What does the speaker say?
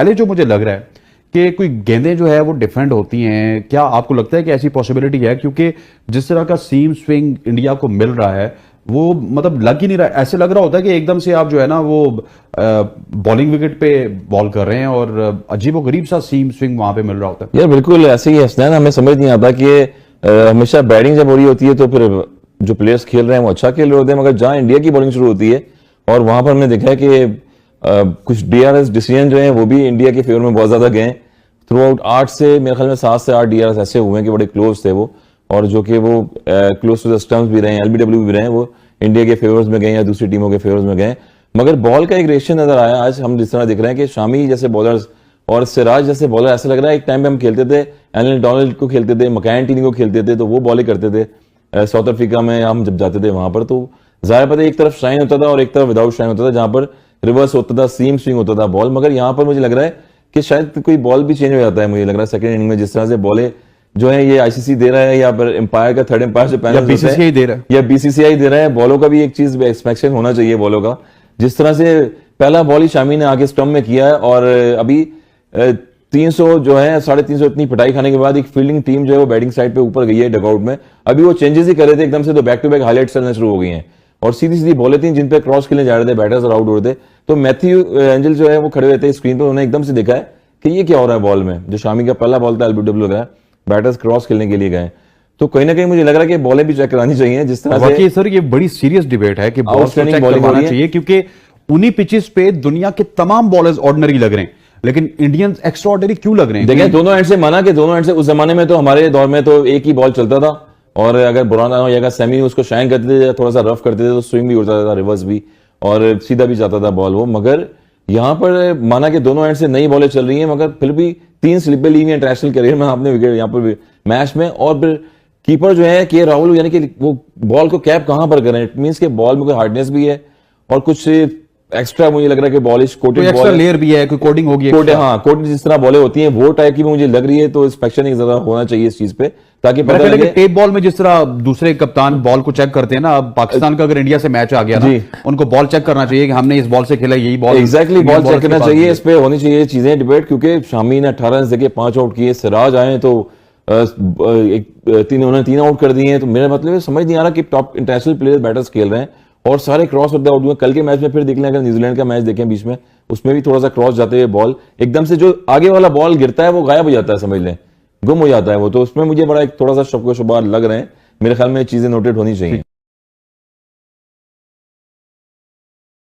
पहले जो मुझे लग रहा है कि कोई गेंदें जो है वो डिफेंड होती हैं, क्या आपको लगता है कि ऐसी पॉसिबिलिटी है? क्योंकि जिस तरह का सीम स्विंग इंडिया को मिल रहा है वो मतलब लग ही नहीं रहा, ऐसे लग रहा होता है कि एकदम से आप जो है ना वो बॉलिंग विकेट पे बॉल कर रहे हैं और अजीबो गरीब सा सीम स्विंग वहां पे मिल रहा होता है। यार बिल्कुल ऐसे ही है हसनैन, हमें समझ नहीं आता कि हमेशा बैटिंग जब हो रही होती है तो फिर जो प्लेयर्स खेल रहे हैं वो अच्छा खेल रहे होते हैं, मगर जहां इंडिया की बॉलिंग शुरू होती है और वहां पर हमने देखा है कि कुछ डीआरएस डिसीजन जो है वो भी इंडिया के फेवर में बहुत ज्यादा गए। थ्रू आउट 8 से मेरे ख्याल में 7 से 8 डीआरएस ऐसे हुए हैं कि बड़े क्लोज थे वो, और जो कि वो क्लोज टू द स्टंप्स भी रहे हैं, एलबीडब्ल्यू भी रहे हैं, वो इंडिया के फेवर्स में गए या दूसरी टीमों के फेवर्स में गए। मगर बॉल का एक रेशियो नजर आया आज हम जिस तरह दिख रहे हैं कि शामी जैसे बॉलर्स और सिराज जैसे बॉलर, ऐसा लग रहा है एक टाइम पे हम खेलते थे एलन डोनाल्ड को खेलते थे, मकैन को खेलते थे, तो वो बॉलिंग करते थे साउथ अफ्रीका में हम जब जाते थे वहां पर, तो जाहिर पता एक तरफ शाइन होता था और एक तरफ विदाउट शाइन होता था, जहां पर रिवर्स होता था, सीम स्विंग होता था बॉल। मगर यहाँ पर मुझे लग रहा है कि शायद कोई बॉल भी चेंज हो जाता है, मुझे लग रहा है सेकंड इनिंग में जिस तरह से बॉलें जो है ये आईसीसी दे रहा है या फिर एम्पायर का थर्ड एम्पायर से पैनल बीसीसीआई दे रहा है या बीसीसीआई दे रहा है, बॉलों का भी एक चीज एक्सपेक्टेशन होना चाहिए बॉलों का। जिस तरह से पहला बॉल ही शामी ने आके स्टंप में किया है और अभी 300 जो है 350 इतनी पिटाई खाने के बाद एक फील्डिंग टीम जो है वो बैटिंग साइड पे ऊपर गई है डगआउट में। अभी वो चेंजेस ही कर रहे थे एकदम से, तो बैक टू बैक हाईलाइट्स चलना शुरू हो गई हैं और सीधी सीधी बॉलें थी जिन पे क्रॉस खेलने जा रहे थे बैटर्स और आउट हो रहे थे। तो मैथ्यू एंजल जो है वो खड़े हुए थे स्क्रीन पर, उन्होंने एकदम से देखा है कि ये क्या हो रहा है बॉल में। जो शामी का पहला बॉल था एलबीडब्ल्यू का, बैटर्स क्रॉस खेलने के लिए गए, तो कहीं ना कहीं मुझे लग रहा है कि बॉलें भी चेक करानी चाहिए। जिस तरह से सर ये बड़ी सीरियस डिबेट है कि बॉल चेक बॉलिंग करवाना चाहिए, क्योंकि उन्हीं पिचेस पे दुनिया के तमाम बॉलर्स ऑर्डिनरी लग रहे हैं, लेकिन इंडियंस एक्स्ट्रा ऑर्डिनरी क्यों लग रहे हैं? देखिए दोनों एंड से माना कि दोनों एंड से, उस जमाने में तो हमारे दौर में तो एक ही बॉल चलता था और अगर बुराना हो या सेमी उसको शाइन करते थे, थोड़ा सा रफ करते थे तो स्विंग भी उड़ता था, रिवर्स भी, और सीधा भी जाता था बॉल वो। मगर यहां पर माना कि दोनों एंड से नई बॉलें चल रही हैं, मगर फिर भी 3 स्लिपें ली हैं इंटरनेशनल करियर में आपने विकेट यहाँ पर मैच में। और फिर कीपर जो है के राहुल, यानी कि वो बॉल को कैप कहां पर करें, इट मींस के बॉल में कोई हार्डनेस भी है और कुछ एक्स्ट्रा मुझे लग रहा है कि बॉलिश कोटेड बॉल, एक्स्ट्रा लेयर भी है, कोई कोडिंग होगी, कोटेड जिस तरह बॉलें होती हैं वो टाइप की मुझे लग रही है। तो इंस्पेक्शन एक ज्यादा होना चाहिए इस चीज पे, ताकि पता लगे। टेप बॉल में जिस तरह दूसरे कप्तान बॉल को चेक करते हैं ना, अब पाकिस्तान का अगर इंडिया से मैच आ गया ना, उनको बॉल चेक करना चाहिए कि हमने इस बॉल से खेला, यही बॉल एग्जैक्टली बॉल चेक करना चाहिए। इस पे होनी चाहिए चीजें डिबेट, क्योंकि शामी ने 18 रन देके 5 आउट किए, सिराज आए तो उन्होंने 3 आउट कर दिए। तो मेरा मतलब समझ नहीं आ रहा कि टॉप इंटरनेशनल प्लेयर्स बैटर्स खेल रहे हैं और सारे क्रॉस होते आउट हुए। कल के मैच में फिर देख लें, अगर न्यूजीलैंड का मैच देखें बीच में, उसमें भी थोड़ा सा क्रॉस जाते हुए बॉल एकदम से जो आगे वाला बॉल गिरता है वो गायब हो जाता है, समझ लें गुम हो जाता है वो। तो उसमें मुझे बड़ा एक थोड़ा सा शक व शुबा लग रहे हैं, मेरे ख्याल में चीजें नोटेड होनी चाहिए।